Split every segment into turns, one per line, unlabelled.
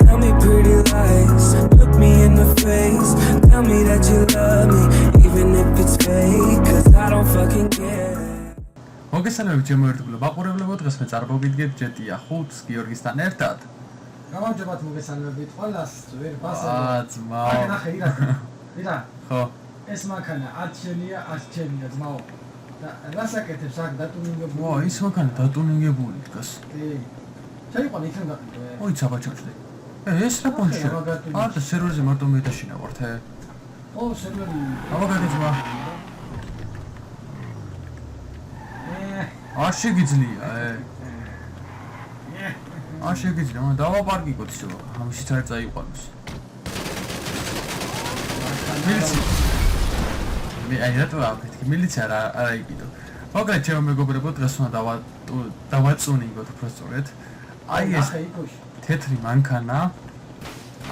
Tell me pretty lies, look me in the face. Tell me that you love me, even if it's fake, cause I don't fucking care.
მოგესალმებით ჩემო ერთგულო მაყურებლებო, დღეს მე წარმოგიდგენთ ჯეტია 5-ს გიორგისთან ერთად.
გამარჯობათ მოგესალმებით ყველას, ვერ ფასე.
ძმა.
ნახე ირა.
ხო.
ეს მანქანა 10 შენია, 10 შენია ძმაო. და რასაკეთებს აქ დატუნინგებული?
ვა, ის მანქანა დატუნინგებული დგას.
კი. შეიძლება იქნებ გაყიდო.
ოი, საბაჭოჭდი. ეს რა პონჩია? არა, სერვერზე მარტო მეტაშინა ვართ.
ო, სერვერი.
აბა ძმა. არ შეგიძლია, არ შეგიძლია, მაგრამ დავაპარკიკოთ ისე, ამისიც არ წაიყვანოს. მილიცია. მე აი რატო აფეთქი, მილიცია არ აიყიდო. მოკლედ ჩემო მეგობრებო, დღეს უნდა დავაწუნინგოთ უბრალოდ. აი ეს თეთრი მანქანა,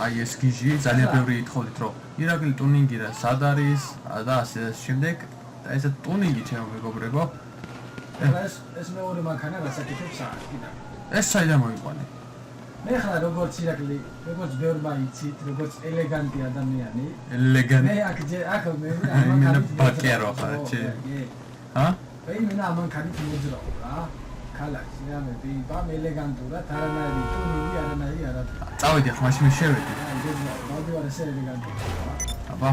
აი ეს გიჟი, ძალიან ბევრი ითხოვდით, რომ ირაკლი ტუნინგი რა სად არის და ასე შემდეგ. და ეს ტუნინგი ჩემო მეგობრებო
ეს მეორე მანქანა რასაკეთებს აქ?
ეს საიდან მოიყვანე?
მე ხარ როგორც ირაკლი, როგორც ბევრმა იცით, როგორც ელეგანტი ადამიანი.
ელეგანტი.
მე აქ მე ამანქანით
ბაკერო ხარ, ჩე. ჰა?
მე ამანქანით მოძრაობ რა. ქალაქში რა მე ბამ ელეგანტურად, არანაირი ტუნინგი, არანაირი არა.
წავედი ახლა მაშინ შევედი.
დავდივარ ესე ელეგანტი.
აბა.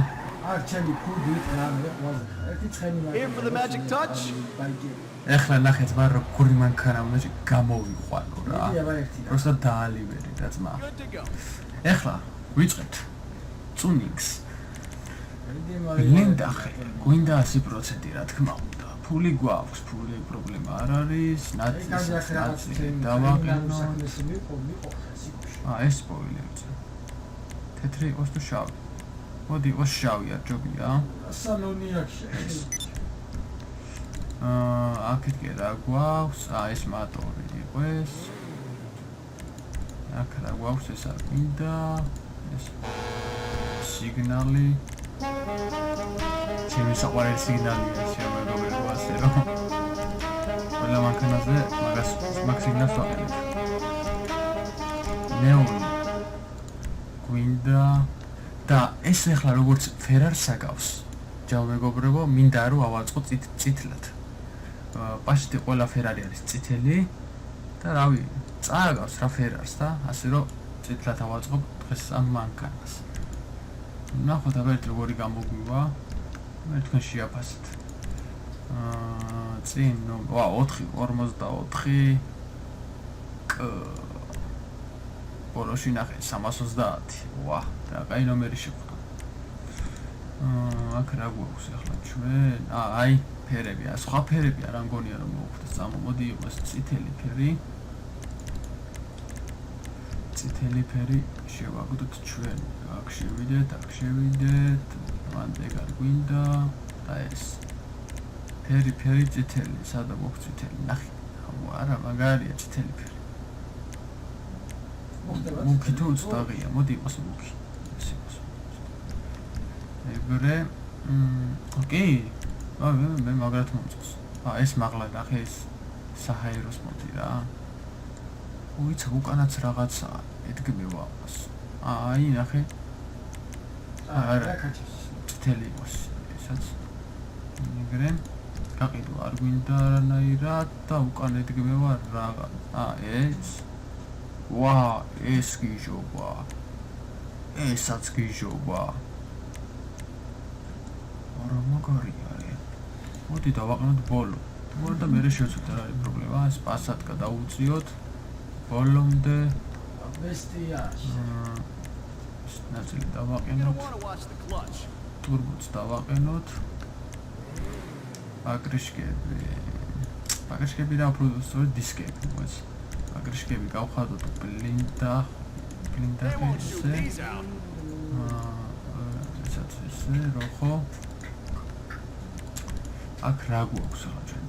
აქ ჩემი ქუდით რა მე ყავს. ერთი ცხენი მანქანა.
Here for the magic touch.
ეხლა ნახე ძმა როგორი მანქანა უნდა გამოვიყვანო რა. просто დაალივერი და ძმა. ეხლა ვიწყებთ ტუნინგს. ლინდახე, გვინდა 100% რა თქმა უნდა. ფული გვაქვს, ფული პრობლემა არ არის, ნაწილი დავაყენო. ეს სპოილერი. თეთრი იყოს თუ შავი? მოდი იყოს შავი, არ ჯობია.
სალონი აქვს.
აქეთ კი რა გვაქვს? ეს მოტორი იყო ეს. აქ რა გვაქვს ეს არ მინდა. ეს სიგნალი. ჩემი საყვარელი სიგნალია შემოგებელო ასე რომ. ყველა მანქანაზე მაგ სიგნალს ვაყენებ. ნეონი. გვინდა და ეს ახლა როგორც ფერარს აგავს. ჯავ მეგობრებო, მინდა რომ ავაწყო წითლად. პაშტი ყველა ფერარი არის წითელი და რავი, წააგავს რა ფერარს და ასე რომ წითლად ავაწყობ დღეს ამ მანქანას. ნახოთ აბა როგორი გამოგვივა. მე თქვენ შეაფასეთ. წინ 4:44 კ ბოლოში ნახე 330. ვა, რა კაი ნომერი შეხვდა. აქ რა გვაქვს ახლა ჩვენ? აი ფერები, სხვა ფერები არ ამგონია რომ მოვხვდეს. მოდი იყოს წითელი ფერი. წითელი ფერი შევაგდოთ ჩვენ. აქ შევიდეთ. მანდ ეგ არ გვინდა და ეს ფერი წითელი, სადა გვაქვს წითელი? ნახე. არა, მაგარია წითელი ფერი. მუქი თუ უცდაღია, მოდი იყოს მუქი. ეს იყოს. ეგრე, ოკეი. მე მაგრად მომწონს. ეს მაღლა ნახე ეს საჰაეროს მოდი რა. უიცა უკანაც რაღაცაა, ედგმევა ამას. აი ნახე. არა, წითელი იყოს ესაც. ეგრე, გაყიდო არ გვინდა არანაირად და უკან ედგმევა რაღაცა. ეს ვა, ეს გიჟობა. ესაც გიჟობა. არა მაგარი არის. მოდი დავაყენოთ ბოლო. და მე შევცვით რა არის პრობლემა. ეს პასად გადავუწიოთ ბოლომდე.
ბესტიაში.
ნაწილი დავაყენოთ. ტურბოც დავაყენოთ. პაკრიშკები და უფრო სწორედ დისკები მოიც. პაკრიშკები გავხადოთ ბლინდა ესე. ესე როხო. აქ რა გვაქვს ახლა ჩვენ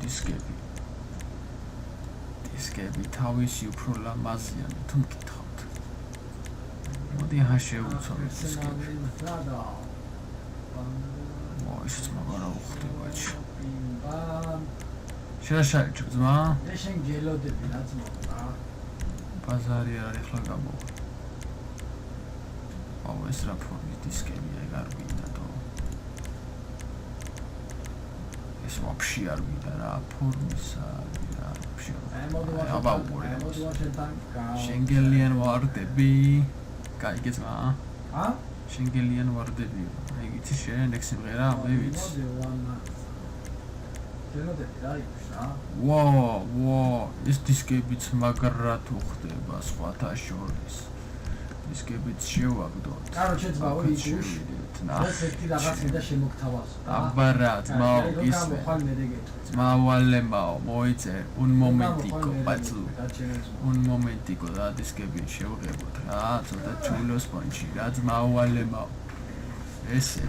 დისკები თავისი უფრო ლამაზია თუ მკითხავთ. მოდი ახლა შევუცვალოთ დისკები. ისიც მაგარა უხდებაჩი. შეაშაჭო ძმა.
შენ გელოდები რა ძმა.
ბაზარი არის ახლა გამოვა. აუ ეს რა ფორმის დისკებია ეგ არ გვინდა თო ეს ვაფშე არ გვინდა რა ფორმისა რა ვაფშე აბა უყურე შენგელიან ვარდები გაიგეცმა შენგელიან ვარდები ეგ იცი შენ ეგ სიმღერა მე ვიცი ვაუ ეს დისკებიც მაგრად უხდება სხვათა შორის დისკებიც შევაგდოთ
კაროჩე ძმაო იგუშ ეს ერთი რაღაც მინდა შემოგთავაზო
აბარა ძმაო ისმე ძმავალემაო მოიწე un momentico პაცლუ un momentico და დისკები შევღებოთ რა ცოტა ჩულოს პონჩი რა ძმავალემაო ესე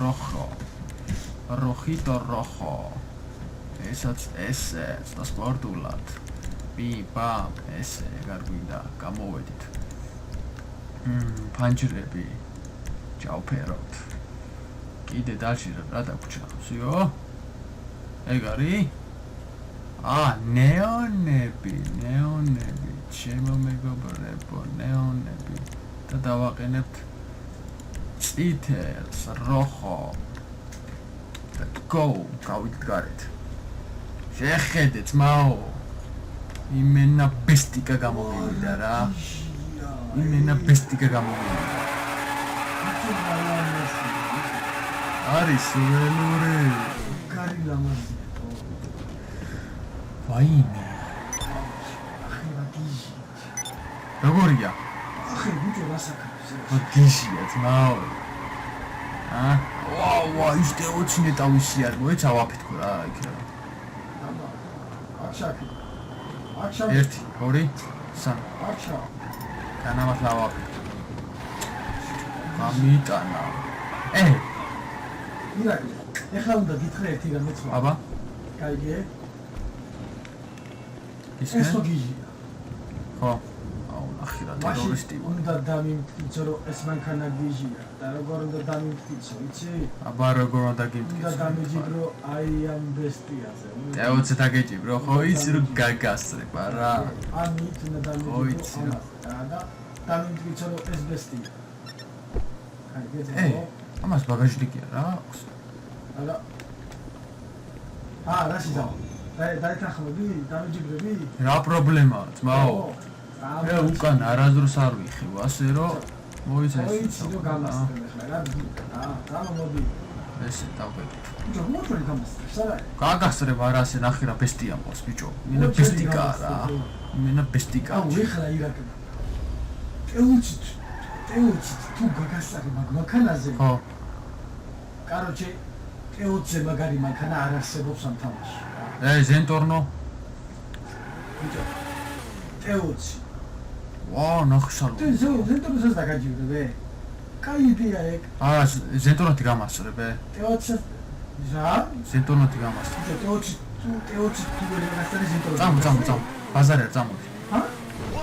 rojo rojito rojo ესაც ესე სპორტულად პიპა ესე ეგ არ გვინდა გამოვედით ფანჯრები ჩავფეროთ კიდე დალში რა დაგვრჩა ვსიო ეგ არის ნეონები ჩემო მეგობრებო ნეონები და დავაყენებთ წითელს როხო go გავიდით გარეთ შეხედეთ მაო იმენა ბესტიკა გამოვიდა რა იმენა ბესტიკა გამოვიდა არის ველური
კარი ლამაზი
ვაიმე როგორია
ახე ბიჭო რასაკეთებს
დიჟია ძმაო ვა ის დეოცინე თავისი არ მოეცა ვაფეთქო რა იქ რა
აქშაკი
1 2 3
აქშა
განამათლა ვაფეთქო გამიტანა
მირაკი ეხლა უნდა გითხრა ერთი რამეც
აბა
კაიგე
ისე
ეს გიჟია
ხო აუ ნახე რა ტერორისტი
უნდა დამიმტკიცო რომ ეს მანქანა გიჟია და როგორ უნდა დამიმტკიცო იცი
აბა როგორ უნდა გიმტკიცო
უნდა დამიჯიბრო აი ამ ბესტიაზე
ეოცე დაგეჯიბრო ხო იცი რომ გაგასწრება რა
ამით უნდა დამიჯიბრო და დამიმტკიცო რომ ეს ბესტია კაიგე
ამას ბაგაჟდიკია რა აქვს
არა რა შეიძლება დაეთანხმები დამიჯიბრები
რა პრობლემაა ძმაო მე უკან არასდროს არ ვიხევ ასე რომ მოიცა ეს
იცი რომ გამასწრებ ახლა რა მოდი
ესე დავგეთით
ბიჭო მოწორი გამასწრებს არა
გაგასწრებ არა ასე ნახე რა ბესტია მოს ბიჭო მინა ბესტიკა რა მინა ბესტიკა
აუ ეხლა ირაკი ეუჩით თუ გაგასწრებ მაგმანქანაზე
ხო
კაროჩე ეუცე მაგარი მანქანა არ არსებობს ამ თამაში
ზენტორნო
ბიჭო ეუცი
ვაუ ნახშალო
ზენტორნოსაც დაგაჯიბრებე კაი იდეა ეგ
ზენტორნოთი გამასწრებე
ეუცი ზა
ზენტორნოთი გამასწრებ
ეუცი თუ ვერ გასწრებ ზენტორნო
წამ ბაზარი არ წამოდი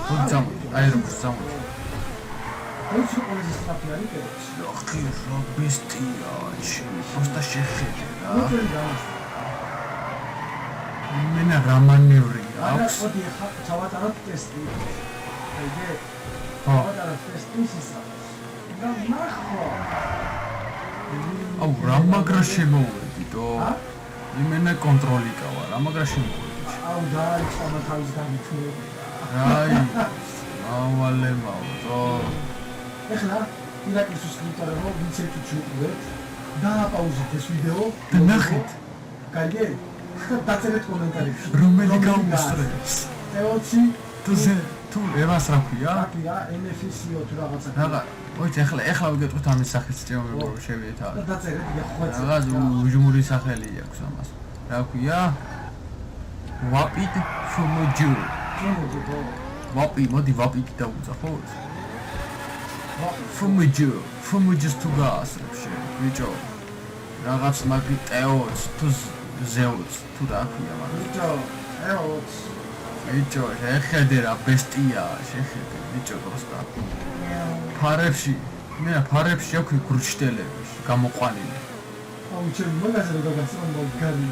ხო წამოდი აეროპორტს წამოდი
ეუცი ყველაზე სწრაფი არის ეუცი
ახი რა ბესტია просто შეხედე რა
მოწორი გამასწრებ
მენა რა მანევრი აქვს
მოდი ახლა ჩავატაროთ ტესტი აიგე ჩავატაროთ ტესტი ისა და ნახო
აუ რა მაგრა შემოვედიტო იმენა კონტროლი კავა რა მაგრა შემოვედით
აუ დაიწყო თავის გამიჩნევი
რაი ავალემაო
ეხლა ირაკის სუსკრიპტორებო ვიცით ჩუყდეთ დააპაუზეთ ეს ვიდეო
და ნახეთ
კაიგე დაწერეთ კომენტარებში
რომელი გაუმსწრებს
ეოცი
თუ ევას რა ქვია
აკია NFCO თუ რაღაცა
რაღა ოიც ეხლა ვიგეთყვით ამის სახელს წემო შევიეთა
და დაწერეთ ეხლა
რაღაც უჟმური სახელი აქვს ამას რა ქვია ვაპით ფუმოჯუ ვაპი მოდი ვაპით დაუძახ ხო ფუმოჯუს თუ გაასრებ შე ბიჭო რაღაც მაგ ტეოც თუ ზეოც თუ რა ქვია მაგრამ ბიჭო შეხედე რა ბესტია შეხედე ბიჭო პროსტა ფარებში მე ფარებში აქვს გრუჩტელები გამოყვანილი
აუ ჩემ მაგაზე რა გასწრა მაგარი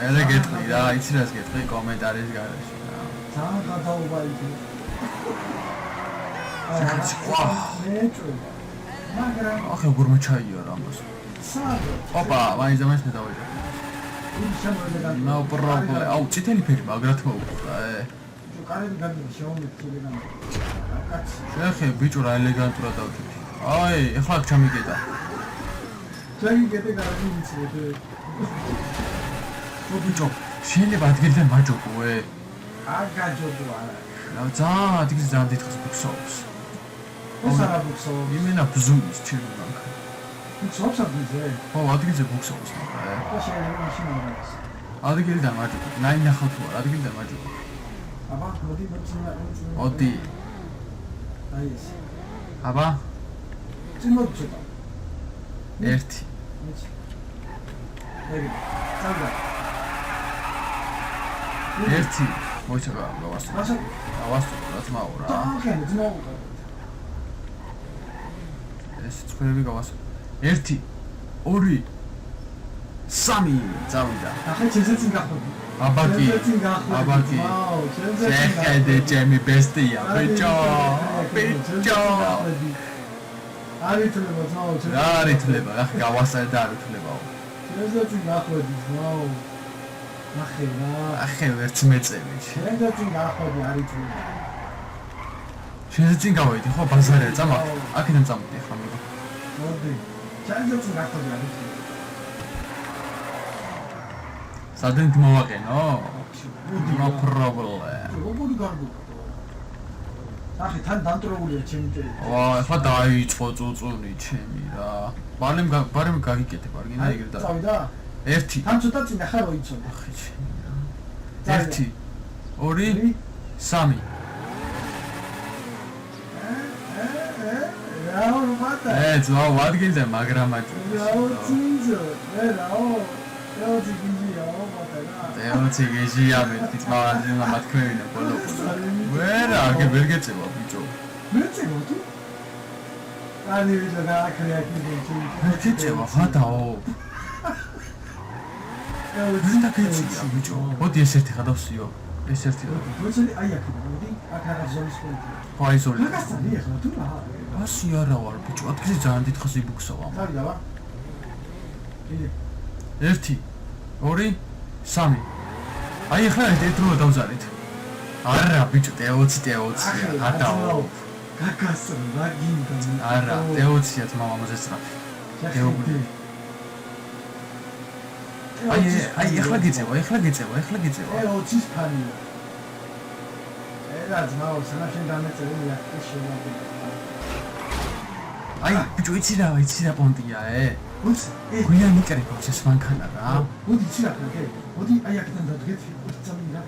ელე გეტყვი რა იცი რას გეტყვი კომენტარის გარეშე რა
თან გადაუბაიდე მეჭრება მაგრამ
ახლა გურმე ჩაიარა ამას
სადო
ოპა მაინც მე დავიწყე no problem აუ წითელი ფერი მაგრად მოუყვა
კარები გამი შემომეცილება კაცი
შეხე ბიჭო რა ელეგანტურად დავჭი აი ეხლა ჩამიგედა
ჩამიგედა კარები მიცილე
ბიჭო შეიძლება ადგილიდან მაჯობოე
არ გაჯობო არა
რა ძალიან დიდხანს ბუქსობს
ეს არა ბუქსობს
იმენა ბზუნის ჩემთან
ბუქსობს ადგილზე
ო ადგილზე ბუქსობს მაგრამ
და შეიძლება მაშინ არა
ადგილიდან მაჯობო ნახავ თუ არა ადგილიდან მაჯობო
აბა მოდი
მოდი
აი ეს
აბა
წიმოწება
ერთი
ეგ წავდა
ერთი მოიჩება გავასწრო რაც მაურა
ახლა ძმაურა
ეს წვრები გავასწრო 1 2 3 წავიდა
ახლა ჩეზეცი გახოდი
აბაკი შეხედე ჩემი ბესტია ბიჭო
არითლება ძმაო
არითლება ახლა გავასწრე და არითლებაო
ჩეზეცი გახოდი ძმაო
ახე ვერც მეწევი
ჩეზეცი გახოდი არითლება
შენზე გავედი ხო ბაზარია წამა აქედან წამოდი ახლა მე
მოდი ჩეზეცი გახოდი არითლება
სადენთ მოვაყენო? No problem.
როგორი გარბო? ახლა თან დამტროულია ჩემი ჭერი.
ვა, ახლა დაიწყო წუწუნი ჩემი რა. ბარემ გაგიკეთებ არ გინდა ეგრე და.
წავიდა?
1
თან ცოტა წინ ახლა მოიცოდე.
ახი ჩემი რა. 1 2 3
რაო მატა.
ძაო ადგილზე მაგრამ
რაო წინძო, რაო
ეოცი გეჟია მეტიც მაგაზინა მათქმევინა ბოლო. ვერა, აგე ვერ გეწევა ბიჭო.
მეწევა თუ? ani ვიდა და აქრე აქი
გეწევა ხადაო. ვიდა გეწია ბიჭო. მოდი ეს ერთი ხადავსიო. ეს ერთი რა.
მოწელი აი აქ მოდი, აქ რაღაც ზოლის პონტი.
ხო აი ზოლი.
მაგასთან ეხლა თუ რა?
ასე არა ვარ ბიჭო, ადგილზე ძალიან დიდხანს იბუქსავ ამ.
წავიდა ვა. კიდე
1 2 3 აი ახლა ერთდროულად დავზარით არა ბიჭო T20 ატაო
გაგასწრო რა გინდა
არა T20-ად მამამაზეცრა გეუბნი აი ახლა გიწევა
T20-ის ფანია რა ძმაო სანაშენ დამეწერია ის შემოგვიდა
აი ბიჭო იცი რა პონტია
უცი
გვიანი კრეფობს ეს მანქანა რა
მოდი იცი რა კრე მოდი აი აქედან დადგეთ უცამი რა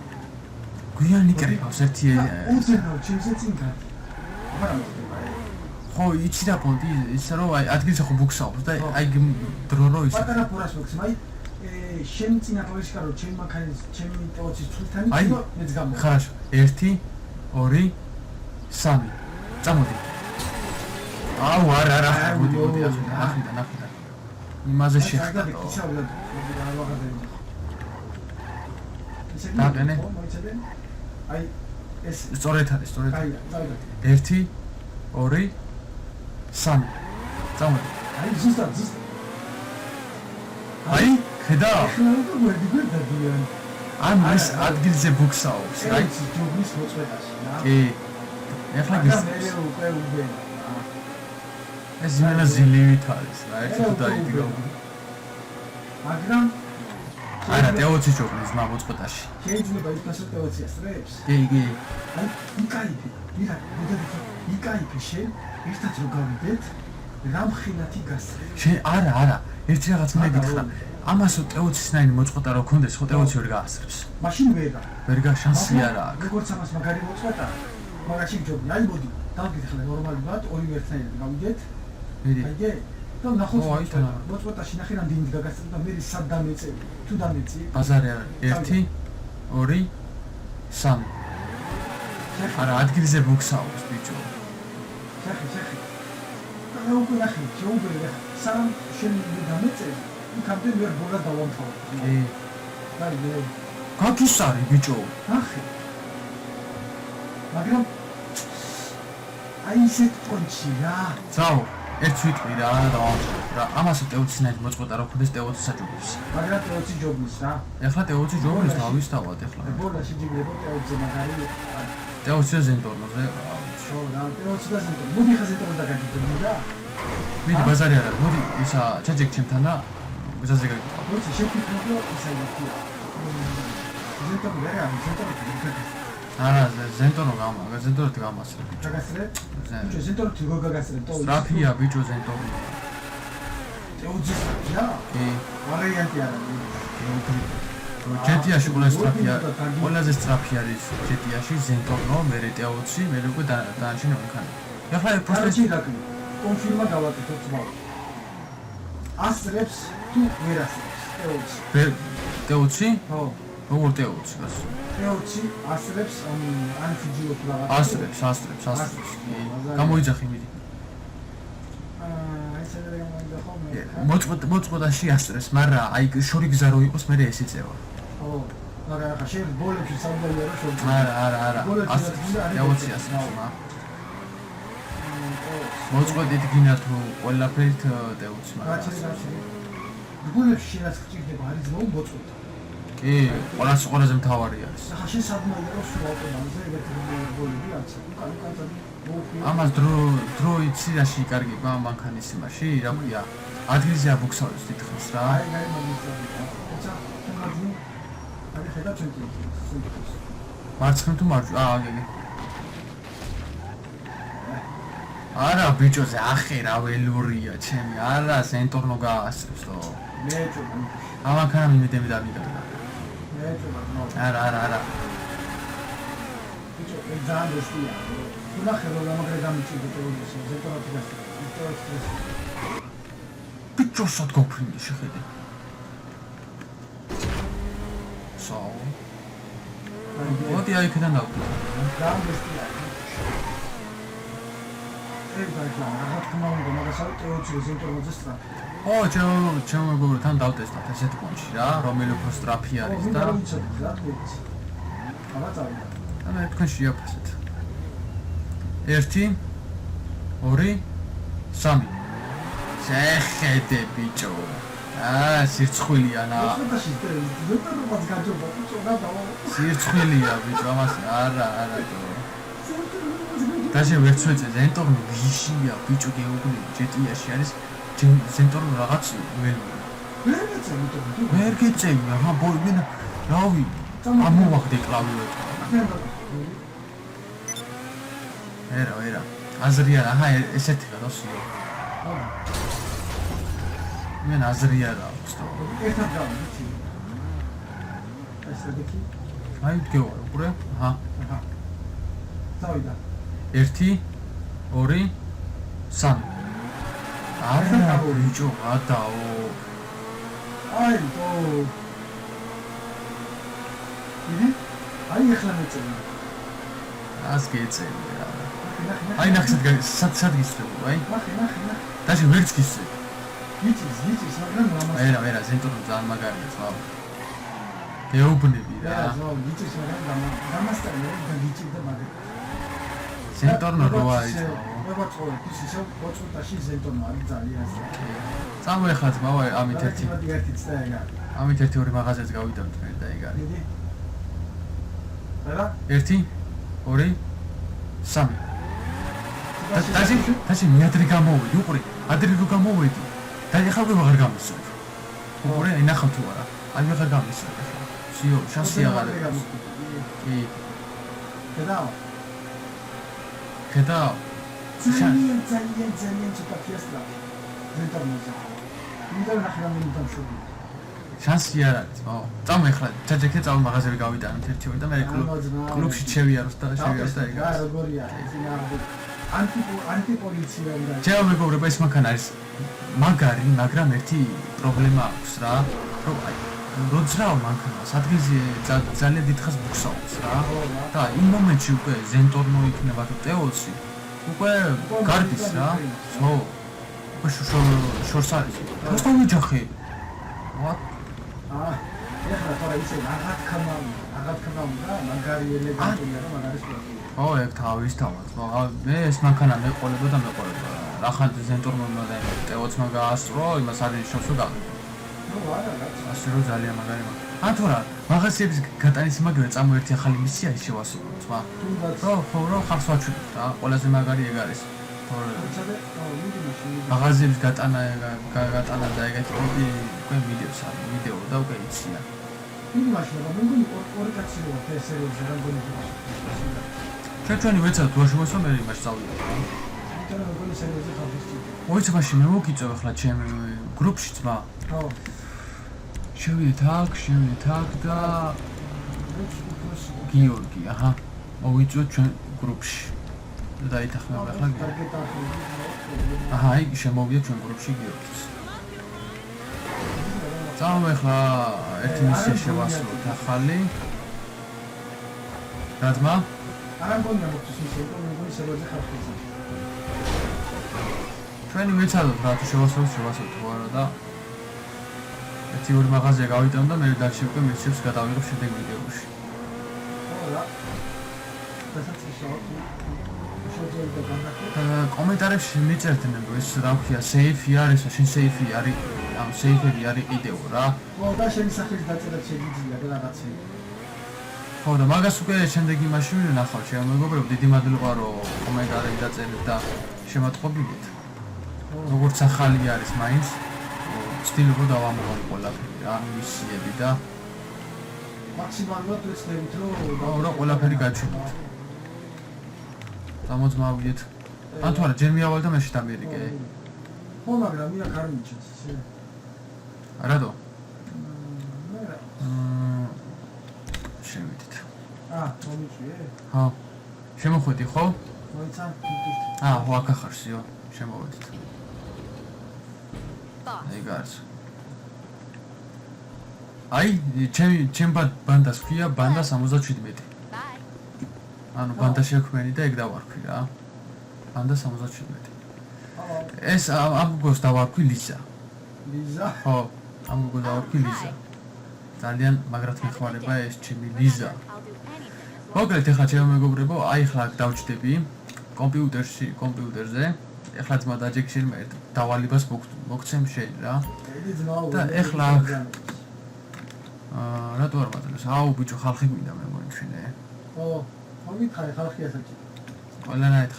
გვიანი კრეფობს ერთი
უცენო ჩემსეცინ გარ აბა
ხო იცი რა პონტი ის რომ აი ადგილზე ხო ბუქსაობს და აი დრო რო ის
პატარა ფურას მოხსნა აი შენ წინა პოვიშკარო ჩემ მანქანის ჩემი ტოცის ცულთანი და მეც გამო
ხარაშ 1 2 3 წამოდი აუ არა მოდი ახლა იმაზე შეხვდა დაგენე
აი ეს
სწორედ არის
აი დავიდა
1 2 3 წამოდი
აი ზუსტად
აი ხედა
მოდი
ან ეს ადგილზე ბუქსაობს
აი ჯობნის მოწვეთაში რა
კი ეხლა გის
მე უკვე უბენ
ეს იმენა ზილივით არის რა ერთი დაიდგა
მაგრამ
არა T20 ჯობნის მამოწყვეტაში
შეიძლება ის ფასო T20-ს რებს
კი
აი იკაიფე მირა იკაიფე შენ ერთად რო გავიდეთ რამხილათი გასწრე
შენ არა ერთი რაღაც მე გითხრა ამასო T20-სნაირი მოწყვეტა რო კონდეს ხო T20 ვერ გაასწრებს
მაშინ
ვერ გაშანსი არა აქვს
როგორც ამას მაგარი მოწყვეტა მაგაში ჯობი აი მოდი დავგიხსნა ნორმალურად ორი ერთნაირად გავიდეთ
მიდი
აიგე და ნახოთ მოწყვეტაში ნახე რამ დინით გაგასწრე და მე სად დამეწევი თუ დამეწი
ბაზარი არა 1 2 3 არა ადგილზე ბუქსაობს ბიჭო
ხახი და უკვე ნახე შეუგერე სამ შენ დამეწევი იქამდე ვერ ბოლა დავამთავრე
კი
დაიდე
გაგისარი ბიჭო
ნახე მაგრამ აი ისეთ პონჩი რა.
ძაო, ერთ ვიტყვი რა და ამას ტეოცინად მოწყვეტა რა ქონდეს ტეოცი საჯობებს.
მაგრამ ტეოცი ჯობნის რა.
ეხლა ტეოცი ჯობნის დავისთავად ეხლა.
ბოლაში ჯიგრებო ტეოცი მაგარი.
ტეოცი ზენტორნოზე.
ხო რა, ტეოცი და ზენტორ. მოდი ხა ზენტორს დაგაგიბრუნე და.
მიდი ბაზარი არა, მოდი ისა ჩაჯეკ ჩემთან და გზაზე გაგიწევ.
მოდი შეფიქრო და ისა იქია. ზენტორი რა არის, ზენტორი
არა, ზენტორო გამა, ზენტორით გამასრე.
გაგასრე? ბიჭო, ზენტორით როგორ გაგასრე?
სტრაფია ბიჭო ზენტორი.
ტეოცი რა?
კი.
ვარიანტი არა.
ჯეტიაში ყველაზე სწრაფი არის ჯეტიაში ზენტორნო, მერე ტეოცი, მერე უკვე დაანჩინე მანქანა. ეხლა
პროცესი დაკნი. კონფირმა გავაკეთოთ ძმაო. ასრებს თუ ვერ ასრებს ტეოცი.
ტეოცი?
ხო.
როგორ ტეოცი გას?
ტეოცი ასრებს ან ფიჯიო თუ რაღაც.
ასრებს. გამოიძახი მიდი.
ესე რა გამოიძახო მე.
მოწყვეტაში ასრებს, მაგრამ აი შორი გზა რო იყოს, მე ეს იწევა.
ხო. მაგრამ ახლა შენ ბოლებში საუბარია რა შორი.
არა. ტეოცი ასრებს, მა. მოწყვეტით გინდა თუ ყველაფერით ტეოცი მაგრამ.
ბოლებში შენაც გჭირდება არის მო მოწყვეტა.
კი, ყველაზე მთავარი არის.
ახლა შენ სადმო იყოს ავტომატზე ეგეთი ბოლები აცა.
ამას დრო იცი რაში იკარგება ამ მანქანის იმაში, რა ქვია, ადგილზე აბუქსავებს თითქოს რა.
აი მომიწევია. ეცა თუმცა აი ხედა ჩემი.
მარცხნივ თუ მარჯვნივ? აგები. არა ბიჭოზე ახერა ველურია ჩემი. არა ზენტორნო გაასწრებს თო.
მე წუნა.
ამანქანა მიმედები დამიგარდა.
მე წუნა.
არა.
ბიჭო, ეგზამენია. თუ ნახე რომ ამაგრე დამიჭირდა ტეორიაში, ზენტორად გასწრებს.
ბიჭო სად გოფრინდი შეხედე. საო. მოდი აი იქიდან დავკეთე.
გამბესტია. ეს გაიგო, რა თქმა უნდა, მაგასაც ტეორიაში ზენტორაზე სწრაფი.
ო, ჩემო მეგობრთან დავტესტავთ ესეთ პონჩი რა, რომელი უფრო სწრაფი არის და
რა ვიცი. აბა წავიდა.
ანა თქვენ შეაფასეთ. 1 2 3 შეხედე ბიჭო. სირცხვილია ნა. სირცხვილია ბიჭო, ამას არა. დაჟე ვერ წვეწე ზენტორნო ვიშია ბიჭო გეუბნები ჯეტიაში არის ზენტორნო რაღაც ვერ გეწევი ახლა ბოინა რავი ამოვახდე კლავიატურა ერა აზრია აჰა ესეთი გადასიო მე აზრია რა ვსტო
ერთად გავიცი ესე დიკი
აი გეوار უყურე აჰა
წავიდა
1 2 3 არა ბიჭო გადაო
აი თო აი ახლა მეწევი
ას გეწევი რა აი ნახეთ სად გისწრებო აი
ნახე
დაჟე ვერც გისწრებ
ვიცი მაგრამ
ერა ზენტორო ძალიან მაგარია სხვა გეუბნები რა
ვიცი მაგრამ გამასწავლე და ვიცი და მაგარი
ზენტორნო როა იწო
მოგაწოე ისე პოწუტაში ზენტორნო არის ძალიან
წამოეხლა ძმაო ამით ერთი
წაეგა
ამით ერთი ორი მაღაზიას გავიდავთ მე და ეგ არის
რა
1 2 3 დაჟე მე ადრე გამოვედი უყურე ადრე რო გამოვედი და ეხლა ვეღარ გამისვენ უყურე ნახავ თუ არა აი ვეღარ გამისვენ ეხლა სიო შანსი აღარ აქვს კი ხედავ
ძალიან ცოტა ფიესტა ზენტორნოზე მინდა ნახე მინდა შუბი
შანსი არ არის ო წამოეხლა ჩაჯექე წავ მაღაზიები გავიტანოთ ერთი ორი და მე კლუბში შევიაროს და ეგ არის
რა როგორია ისინი ანტიპოლიცია უნდა
ჩემო მეგობრებო ეს მანქანა არის მაგარი მაგრამ ერთი პრობლემა აქვს რა რომ აი როძრავ მანქანას ადგილზე ძალიან დიდხანს ბუქსაობს რა და იმ მომენტში უკვე ზენტორნო იქნება თუ ტეოცი უკვე გარდის რა ხო უკვე შორს არის რატომ ვიჯახე what
ეხლა თორე ისე რა თქმა რაღაც თქმა უნდა, მაგარი ელეგანტია და მაგარი სპორტი.
ო, ეგ თავის თავად. მე ეს მანქანა მეყოლებოდა. რახან ზენტორმმა და ტევოც მაგაასწრო, იმას არ ნიშნავს რომ გავიგე.
ნუ არა, რაც
ასე რომ ძალიან მაგარი მაგ. თუ რა, მაღაზიების გატანის მაგერა წამოერთი ახალი მისია ის შევასრულოთ, ხმა. რო ხარს ვაჩვენებთ რა, ყველაზე მაგარი ეგ არის. მაღაზიების გატანა და ეგეთი ტიპი უკვე მიდევს არ ვიდეო და უკვე იციან.
იგი მაშინ რა მეგონი ორი კაცი რო ფესეროზე რა მგონი
ჩვენი ვეცად თუ შევასო მე იმას წავიდე.
და მეგონი სერვერზე ხალხი.
მოიცა მაშინ მე მოგიწევ ახლა ჩემ გრუპში ძმა.
ხო.
შევიდეთ აქ და გიორგი, აჰა. მოვიწვევ ჩვენ გრუპში. და დაითანხმება ახლა გიორგი. აჰა, იგი შემოვიდა ჩვენ გრუპში გიორგის. წავე ახლა ერთი მისია შევასრულოთ ახალი. რა ძმა?
არა მგონია მოხდეს ისე, მეგონი სერვერზე ხალხი.
ჩვენი მეცადოთ რა თუ შევასრულოთ თუ არა და ერთი ორი მაღაზია გავიტანო და მე დარჩი უკვე მისიებს გადავიღებ შემდეგ ვიდეოში.
ხო რა. დასაც შევასრულე.
კომენტარებში მიწერთ ეს რა ქვია სეიფი არის შენ სეიფი არის ამ სეიფები არის კიდევ რა
ხო და შენი სახელი დაწერა შეიძლება და რაღაცა
ხო და მაგას უკვე შემდეგ იმაში ვნახავ ჩემო მეგობრებო დიდი მადლობა რომ კომენტარები დაწერეთ და შემატყობილეთ როგორც ახალი არის მაინც ცდილობ დავამოვალ ყველაფერი რა მისიები და
მაქსიმალურად ვეცდებით რომ
ყველაფერი გაჩვენოთ დამოწმავდით. ან თუ არა, ჯერ მიავალ და მეში დამიერიგე.
ხო, მაგრამ მე არ მიჩენს ისე.
რატო?
მე რა.
შევიდით.
მომიწვიე?
ხო. შემოხვედი, ხო?
მოიცა.
ხო, აქ ახარსიო. შემოვედით. ეგ არის. აი, ჩემ ბანდას ქვია ბანდა 77. ანუ ბანდა შექმენი და ეგ დავარქვი რა. ბანდა 77. ეს ამ გოგოს დავარქვი ლიზა.
ლიზა?
ხო, ამ გოგოს დავარქვი ლიზა. ძალიან მაგრად მეხმარება ეს ჩემი ლიზა. მოგეთ ახლა ჩემო მეგობრებო, აი ახლა დავჭდები კომპიუტერზე. ახლა ძმა დაჯექშენ მე დავალებას მოგცემ შენ რა. და ახლა რატო არ მადლობს? აუ ბიჭო, ხალხი გვინდა მე მომჩინე.
ხო. მოგითხარი ხალხი ასაჭი.
ყველანაირად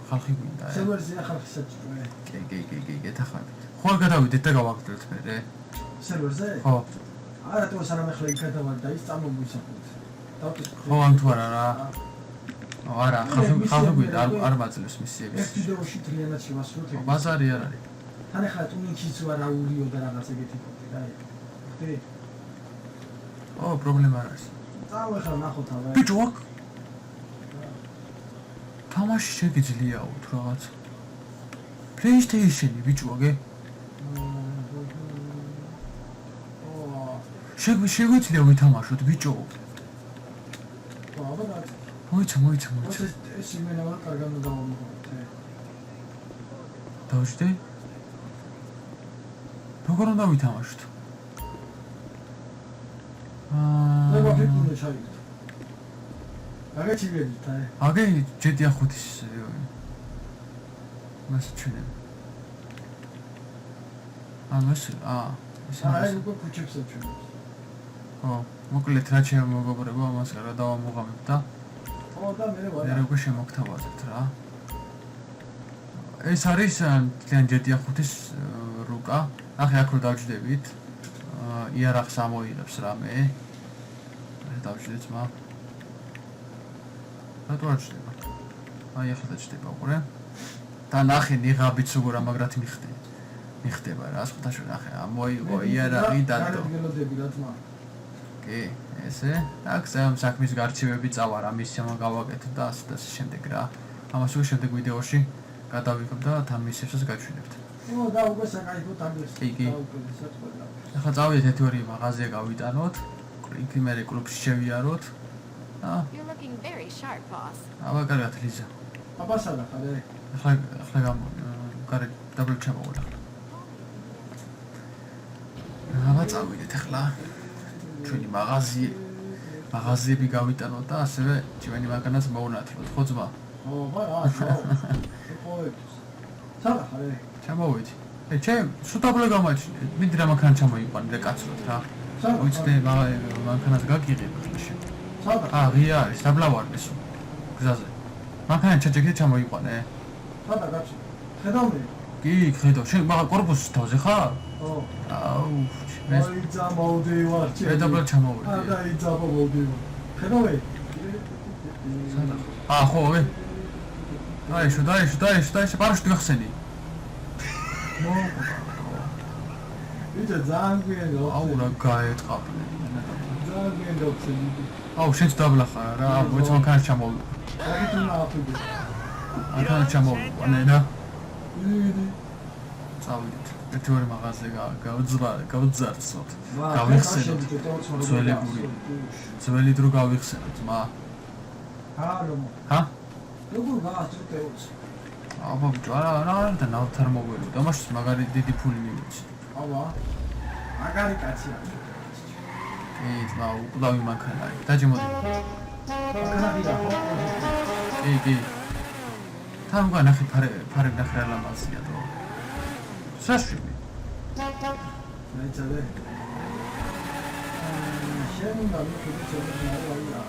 ხალხი გვინდა.
სერვერზე ხალხი საჭიროა.
კი, გეთახმებით. ხო არ გადავიდეთ და გავაგრძელებთ მე.
სერვერზე?
ხო.
არა თუ სანამ ახლა იქ გადავალ და ის წამომგვისახოთ.
ხო, ან თუ არა რა. არა, ხალხი გვინდა არ მაძლევს მისიებს.
ეს ვიდეოში თლიანად შევასრულოთ.
ბაზარი არ არის.
თან ახლა ტუნინგშიც ვარა ულიო და რაღაც ეგეთი ფოტი რა. ხტი?
პრობლემა არ არის.
წავე ხარ ნახოთ ალა.
ბიჭო აქ თამაში შეგიძლიაო თუ რაღაც PlayStation-ი ბიჭო აგე შეგვიძლია ვითამაშოთ ბიჭო მოიცა
ეს იმენა ვარ კარგად დავამოყოთ
დავжди როგორ უნდა ვითამაშოთ
მე ვაფიქრე ჩაიგდო აგეჩიგედით აი
აგე ჯეტია 5-ის მას ჩვენე ამას
აი უკვე ქუჩებს აჩვენებს
ხო მოკლედ რა ჩემო მეგობრებო ამას რა დავამოღამებ და
ხო და მე
უკვე შემოგთავაზებთ რა ეს არის ძალიან ჯეტია 5-ის რუკა ახლა აქ რო დავჯდებით იარაღს ამოიღებს რამე დავჯდეთ მა რატო არ ჩდება? აი ახლა დაჭდება უყურე. და ნახე ნიღაბიც როგორ ამაგრად მიხდება რა, სხვათაშორ ნახე, მოიგო იარაღი დადო. კი, ესე. აქ საქმის გარჩევები წავა რა, მისია გავაკეთე და ასე და შემდეგ რა. ამას უკვე შემდეგ ვიდეოში გადავიღებ და თან მისიებსაც გაჩვენებთ.
ო და უკვე საკაიფო თამბეს.
კი. ახლა წავიდეთ ერთი-ორი მაღაზია გავიტანოთ. იქ მე კლუბში შევიაროთ.
You're looking very sharp, boss.
აბა კარგად ლიზა.
აბასადა ხარ?
ახლა გარე დაბლ ჩამოვიდა. აბა წავიდეთ ახლა ჩვენი მაღაზია მაღაზიები გავიტანოთ და ასევე ჩვენი მანქანას მოუნათლოთ, ხო ძმა?
სადა ხარ?
ჩამოვედი. ჩემ სუტაბლე გამაჩნია. მინდა რა მანქანა ჩამოიყვანე და კაცროთ რა. ვიცი მანქანას გაგიღებ ხლში.
სადა?
ღია არის, დაბლავარდეს გზაზე. მანქანა ჩაჭექე ჩამოიყვანე.
სადა კაცი? ხედავდი?
კი, ხედავ. შენ მაგა კორპუსის თავზე ხარ?
ო.
აუ,
აი ძამოვდივარ.
დაბლა ჩამოვედი.
აი ძამოვდივარ. ხედავდი?
სადა? ხო, ვე. დაიშო, პარაშუტი გახსენი.
ვიძა ძალიან გვიანო.
აუ, რა გაეტყაფლე.
ძალიან გვიანო ხსენი.
აუ, შენც დაბლა ხარ რა, მოიც მანქანა ჩამოვიდა.
აი თუ ნააფიდე.
მანქანა ჩამოვიყვანე რა.
იდი.
წავიდეთ. ერთგვარი მაღაზია გავძარცოთ. გავიხსენოთ. ძველი დრო გავიხსენოთ, მა. ჰა?
როგორ გააცრუტეოს?
აბა, რა და ნავთარ მოგველი. დამაშს მაგარი დიდი ფული მივეცი.
აბა. მაგარი კაცია.
ძმა, უკლავი მანქანა. დაჯემოდი.
მაგარია ხო?
კი. თან განახი ფარე ნახე რა ლამაზია თო. საშვი.
მეცადე. შენ უნდა მიქცევი რა.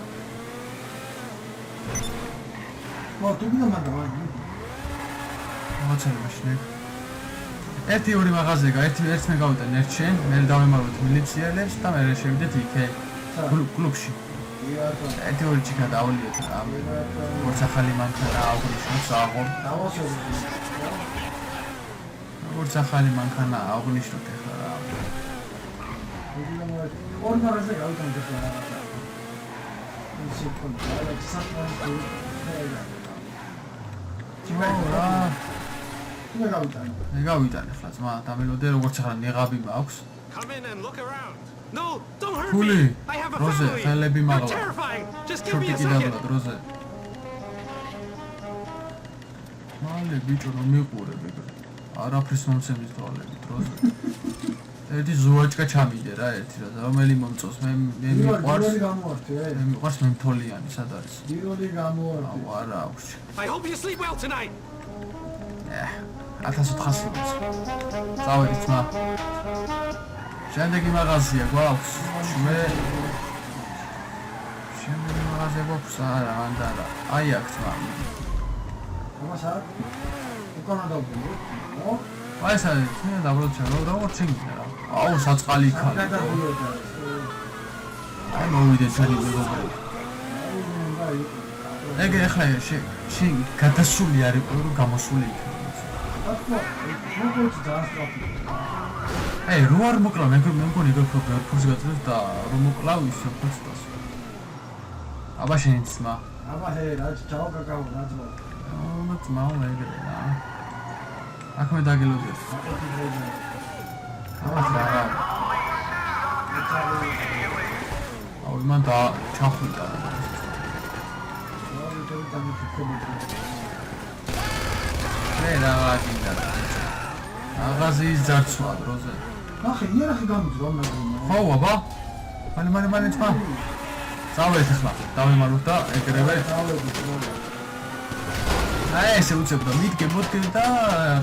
თუ გინდა მაგარი.
მოწევი მაშინ. ერთი მაღაზია, ერთმა გავიტან ერთშენ, მე დავემაროთ მილიციელებს და მე შევიდეთ იქე კლუბში. ერთი ჩიქა დავლიოთ რა. როგორც ახალი მანქანა აღნიშნოთ აღო. როგორც ახალი მანქანა აღნიშნოთ ახლა რა.
ორ მაღაზია გავიტან ახლა. ისე კონტროლ საქმე მე
გავიტანე ახლა ძმა, დამელოდე როგორც ახლა ნიღაბი მაქვს. ფული, როზე, ხელები მაღლა. შორტი კიდევ დროზე. მალე ბიჭო რომ მიყურებ ეგრე. არაფრის მომცემის თვალები დროზე. ერთი ზუაჭკა ჩამიდე რა ერთი რა, რომელი მომწოს მე მიყვარს. მე მიყვარს მემთოლიანი, სად არის?
დიროლი გამოვარდი.
აუ არა აქვს.
I hope you sleep well tonight.
1400. წავედი ძმა. შემდეგი მაღაზია გვაქვს. შემდეგი მაღაზია გვაქვს არა, მანდარა. აი აქ ძმა.
ამასა უკანა დავდო.
აი ეს არის, მე დაბრუნდა როგორ შეიძლება რა. აუ საწყალი ხარ. აი მოვიდე ჩალი მეგობრები. ეგ ახლა შენ გადასული არ იყო რომ გამოსული იქნება. აი რო არ მოკლა მე მგონი ეგ ფურს გაწევს და რომ მოკლა ისე ფურს. აბა შენ ძმა.
აბა ჰე რა ჩაო კაკაო რა ძმა.
აუ ძმა ეგრე რა. აქ მე დაგელოდეთ. აბა აუ მან და ჩახუდა. მე რა გინდა. მაღაზიის ძარცვა დროზე.
ნახე, იერახი გამიძრა მაგრამ.
ხო, აბა. მალე ძმა. წავედი ახლა, დავემაროთ და ეგრევე. აი ესე უცებ და მიდგე და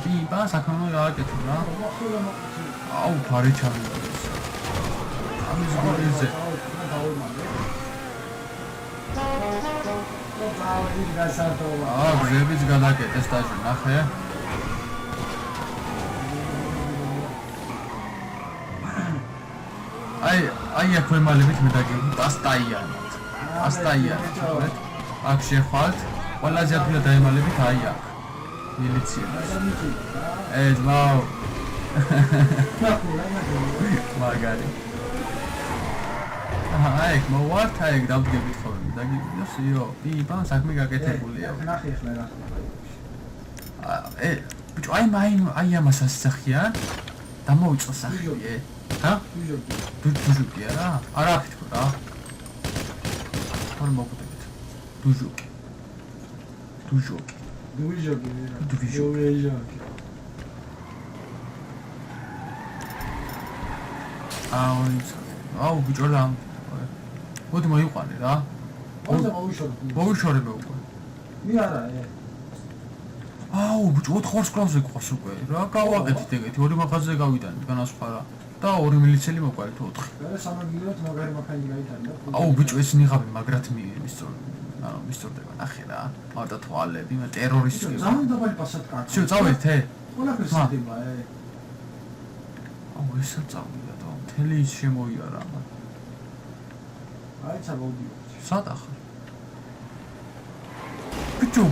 პიპა საქმე გააკეთო რა. აუ ფარი ჩამოვიდა. ამის გორიზე. გზებიც გადაკეტეს დაჟე, ნახე. აი აქ ვემალებით მე დაგიგებ პასტაიანად. პასტაიანად. აქ შეხვალთ. ყველაზე ადვილად დაემალებით აი აქ. მილიციელს. ძმაო. მაგარი. აი აქ მოვართ, აი აქ დავდგებით ხოლმე. დაგიგებს იო, პიპა საქმე გაკეთებულია.
ნახე ახლა რა.
ბიჭო, აი ამას ასახია. დამოიწყო სახე. ჰა? დუჟუკი რა? არა ფიქრო რა. არ მოგდებით. დუჟუკი. აუ ბიჭო რა. მოდი მოიყვანე რა.
ოღონდ მოვიშორებ.
მოვიშორებე უკვე.
მე არა,
აუ, ბიჭო, 4 ვარსკვლავზე გვყავს უკვე. რა გავაკეთეთ ეგეთი, ორი მაღაზია გავიტანე, განასხვარა. და 2 მილიცელი მოყავით 4.
და სამაგილოთ მაგარი მაქანი გაიტანე.
აუ, ბიჭო, ეს ნიღაბი მაგრად მისწორდება, ნახე რა. მარტო თვალები, მე ტერორისტი.
ძალიან დაბალი პასად კარგი.
შევ წავედით,
ყველაფერს ხდება,
აუ, ესა წავიდა და მთელი ის შემოიარა.
აი წავდიო.
სადა ხარ? ბიჭო,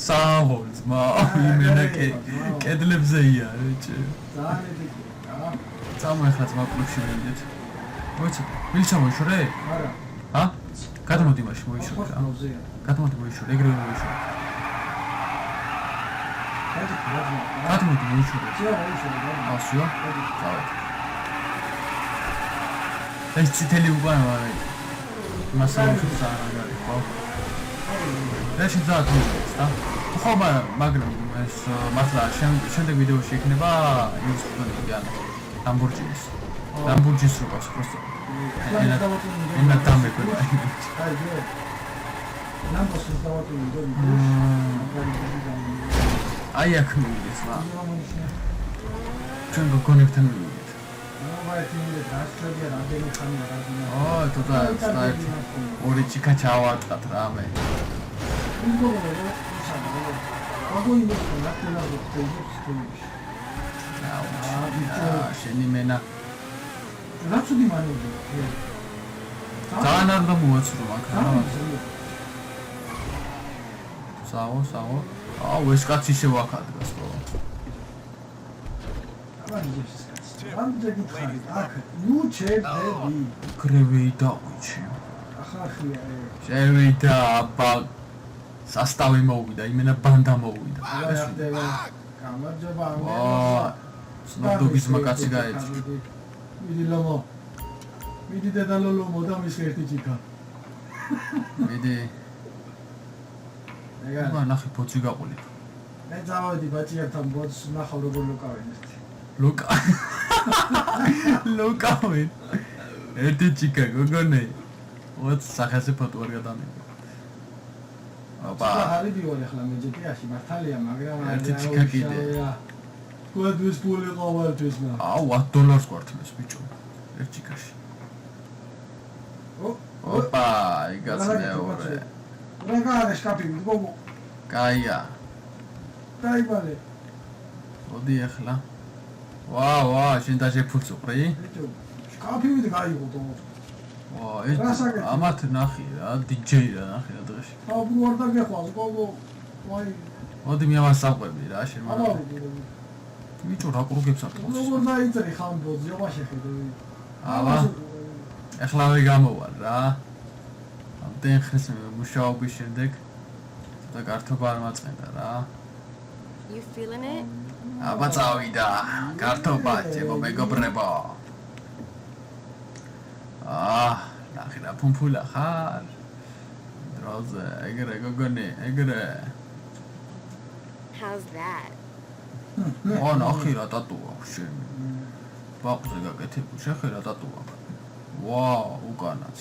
საჰოლს მა იმენა კედლებზე იარე, ბიჭო.
ძალიან დიდი.
წამოეხლა ძმა კლუბში მივიდეთ. მოიცა, მილჩა მოიშორე?
არა.
ჰა? გადმოდი მაშინ მოიშორე რა. გადმოდი მოიშორე, ეგრევე მოიშორე. გადმოდი მოიშორე. ასიო? წავედ. ეს ციტელი უკან ვარ. მასალას არაგარი ხო? ეს ძაათუს და ხო მაგრამ ეს მართლა შემდეგ ვიდეოში იქნება ის ფოტოები Lamborghinis. Lamborghinis როყავს просто. ენა დამეკვა. აი აქ მივიდეს რა. ჩვენ გონებთან მივიდეთ. თოთა ორი ჩიკა ჩავარტყათ რა მე. შენი მენა
რა ცუდი მანები
ძალიან არ დამოაცრო აქ საო აუ ეს კაცი ისე ვაკადგას ხო
ამდენი ხარი აქ ნუ ჩერდები
კრევეი დაუჩი
ახახია
შევიდა აბა სასტავი მოვიდა იმენა ბანდა მოვიდა
გამარჯობა
სნობდოგის მაკაცი გაეჭი
მიდი დედალოლო და მის ერთი ჭიქა
მიდი ეგა ნახე ფოცი გაყოლი
მე წავედი ბაჭიებთან ბოც ნახავ როგორ ლოკავენ
ლოკავენ ერთი ჭიქა გოგონე ოც სახაზე ფოტო არ გადამიღე აბა
არის ბიოლი ახლა მე ჯეტიაში მართალია მაგრამ
ერთი ჭიქა კიდე
კოდვის პული ყავალთვის ნა
აუ $10 გვართმეს ბიჭო ერთ ჭიქაში ოპა იგაც მეორე
რა გაადა შკაფი გოგო
კაია
დაიბალე
მოდი ახლა ვა შენ დაჟეფუცო ყრი
შკაფი ვიდე გაიგო თო
ვა ეს ამათ ნახი რა დიჯეი რა ნახი რა დღეში
აბუ არ დაგეხვას გოგო ვაი
მოდი მე ამასაყვები რა შენ
აბა
ბიჭო რა კრუგებს აკეთებს
როგორ დაიწერი ხამბოძ ზოგაში ხედავი
აბა ეხლავე გამოვალ რა ამდენ ხნის მუშაობის შემდეგ და გართობა არ მაწყენდა რა
You feeling it?
აბა წავიდა გართობა ჩემო მეგობრებო ნახე რა ფუმფულა ხარ დროზე ეგრე გოგონი ეგრე
How's that?
ნახე რა ტატუა შენ ბაყზე გაკეთებული შეხე რა ტატუა უკანაც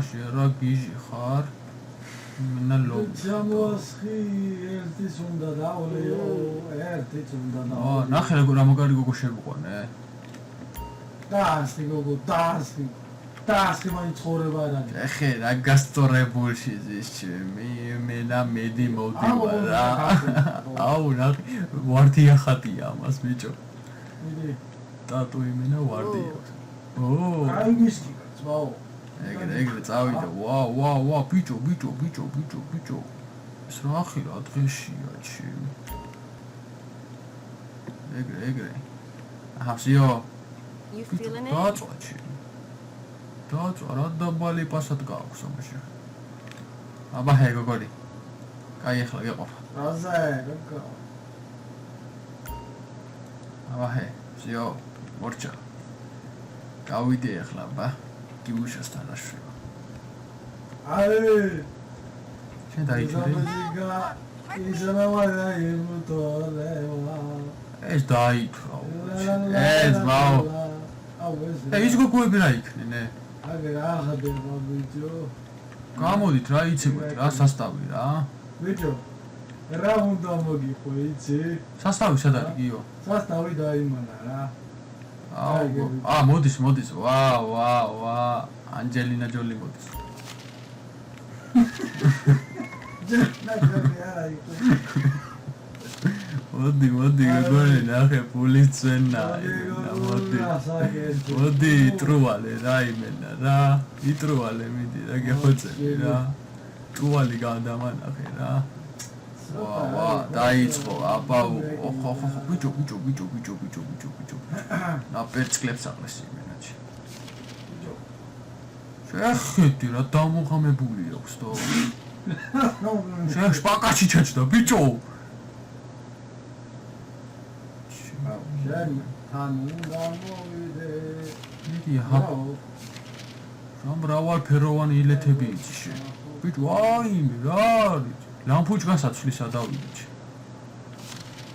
შენ რა გიჟი ხარ მენა ლო
ჯამოსხი ერთის უნდა დაოლეო ერთიც უნდა
ნახე რა მაგარი გოგო შემოყვანე
დაასი გოგო დაასი მაინც ცხოვრება არ არის
ეხე რა გასწორებულში ზის ჩემი მენა მედი მოვდივარ რა აუ ნახე ვარდია ხატია ამას ბიჭო
მიდი
ტატუ იმენა ვარდია
აი გისკი ძმაო
ეგრე წავიდა ვა ბიჭო ეს რა ხი რა დღეშია ჩემი ეგრე აჰსიო
You feeling it?
დააწვა რა დაბალი პასად გააქვს ამაში აბა ჰე გოგორი კაი ახლა გეყოფა
რაზე გოგო
აბა ჰე ზიო მორჩა გავიდე ახლა ბა გიუშასთან აშვება
აი
შენ დაიჭირე ეს დაითრა ეს მაო ეს გოგოები რა იქნენ
აგე რა ხდება ბიჭო
გამოდით რა იცებთ რა სასტავი რა
ბიჭო რა უნდა მოგიყო იცი
სასტავი სად არის გიო
სასტავი დაიმალა რა
მოდის ვა ანჯელინა ჯოლი მოდის მოდი გოგონი ნახე ფულის წვენა მოდი ტრუვალე რა იმენა რა იტრუვალე მიდი რა გეხოცები რა ტრუვალი გადამანახე რა ვა დაიწყო აბაუ ხო ბიჭო რა პერწკლებს აყრეს იმენაჩი შეხედი რა დამოღამებული აქვს თო შპაკაში ჩაჭდა ბიჭო
შენ თან უნდა მოვიდე
მიდი ჰა მრავალფეროვანი ილეთები იცი ბიჭო აიმე რა არის ლამპუჩკას აცვლისა დავიდე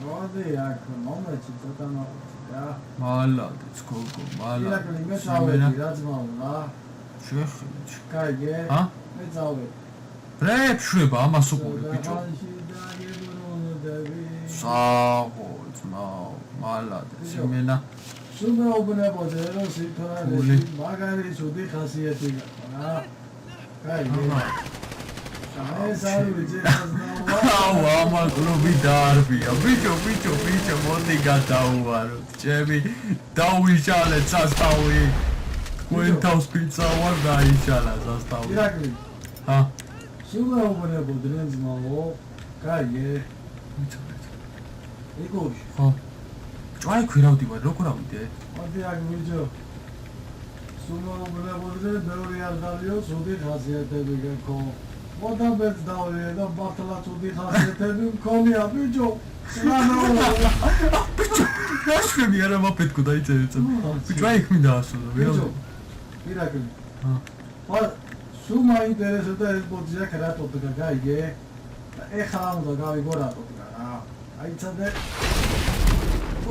მოდი აქ მომეჩი ცოტა რა
მალადეც გოგო მალადეც
მე წავედი რა ძმაო რა
შეხედი
კაიგე
ჰა
მე წავედი
რებ შვება ამას უყურე ბიჭო საღო ძმაო მალადეც იმენა
სულა უბნებოდე რომ სიტუაცია მაგარი ცუდი ხასიათი გაქვს რა კაიგე ეს არის ვიძახაზნავა
ამა კლუბი დარბია ბიჭო მოდი გადაუვაროთ ჩემი დაუიშალეთ სასტავი გვენთავს პიცა ვარ დაიშალა სასტავი
ირაკლი
ჰა
სულა უბნებოდე ძმაო კაიგე იგოში
ხო ჭაი ქვირავდი ვარ როგორ ავიდე
მოდი აქ ბიჭო სულა უბნებოდე ბევრი არ დალიო ცუდი ხასიათები გაქვს მოდაბეთ დავიდე და ბართლა ცუდი ხასიათები მქონია ბიჭო
ბიჭო რაშები არა მაფეთქო დაიწერე ბიჭო აი მინდა ასულო
ბიჭო ირაკლი ჰა სუმა ინტერესდა ეს ბოძია კრატოტა გაიგე ეხლა უნდა გავიგო რატოტა რა აი ცადე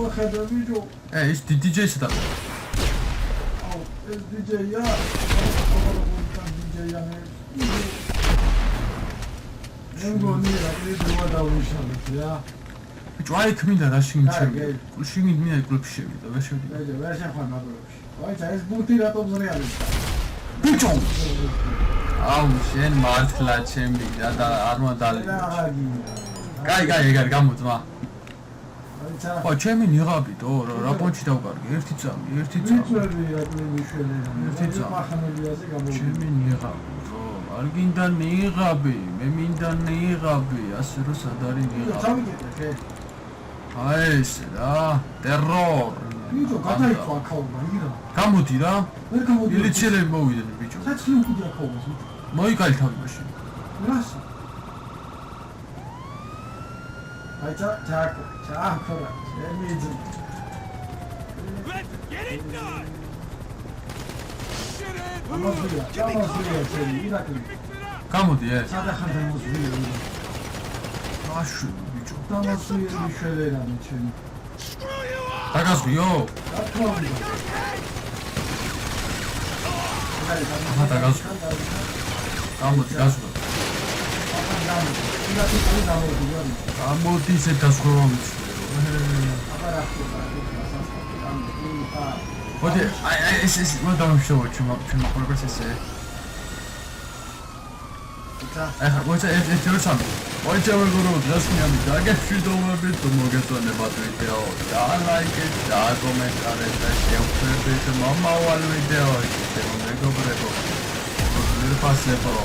ოხედა ბიჭო
ეს დიჯეი სადა
აუ ეს დიჯეია დიჯეია ნგონი რა კიდევ დავიშალეთ რა
ბიჭო აი მინდა რა შინჩები მინდა კლუბში შევიდე ვერ შევიდე
ვერ შეხვალ მაგლებში აი ეს ბუთი რატომ ზრიალის
ბიჭო აუ შენ მართლა ჩემი და არ მომდალი კაი გამოძმა ხო ჩემი ნიღაბიტო რა პონჩი დავკარგე ერთი წამი ჩემი ნიღაბი არ გინდა ნიღაბი მე მინდა ნიღაბი ასე რომ სად არის ნიღაბი აი ეს რა ტერორ
ბიჭო გადაიწყო აქაობა ირა
გამოდი რა
ვერ გამოდი
მილიციელები მოვიდნენ ბიჭო
საჭი უკიდე აქაობას
მოიკალი თავი მაშინ
რასი აი ჩაკო ემიძ
Let's get it done! Shit it!
ამაზია შენ ირაკლი
გამოდი
სადახან დამოსვია
აშუ ბიჭო
დამოსვია მიშველერა ჩემ
Screw you up!
დაგასვიო გამოდი გასვლა გამოდი ისე დასხვრობა ვიცი მოდი აი ეს მოდამშოვო ჩემ მაყურებელს ესე ახლა მოიცა ეს ჯერსამ მოიცა ვეგორო დასმიანი დაგეშვიდოვებით თუ მოგეწონებათ ვიდეო და ლაიქეთ და კომენტარეთ და შევხვდებით მომავალ ვიდეოში მეგობრებო ფასებო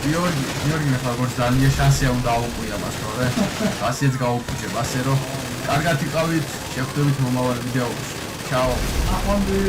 გიორგი მეხაგორ ძალიან შანსია უნდა აუყვია მას თორე ასეც გაუპუჭებ ასე რომ კარგად იყავით შევხვდებით მომავალ ვიდეოში ჩაო
ახონდი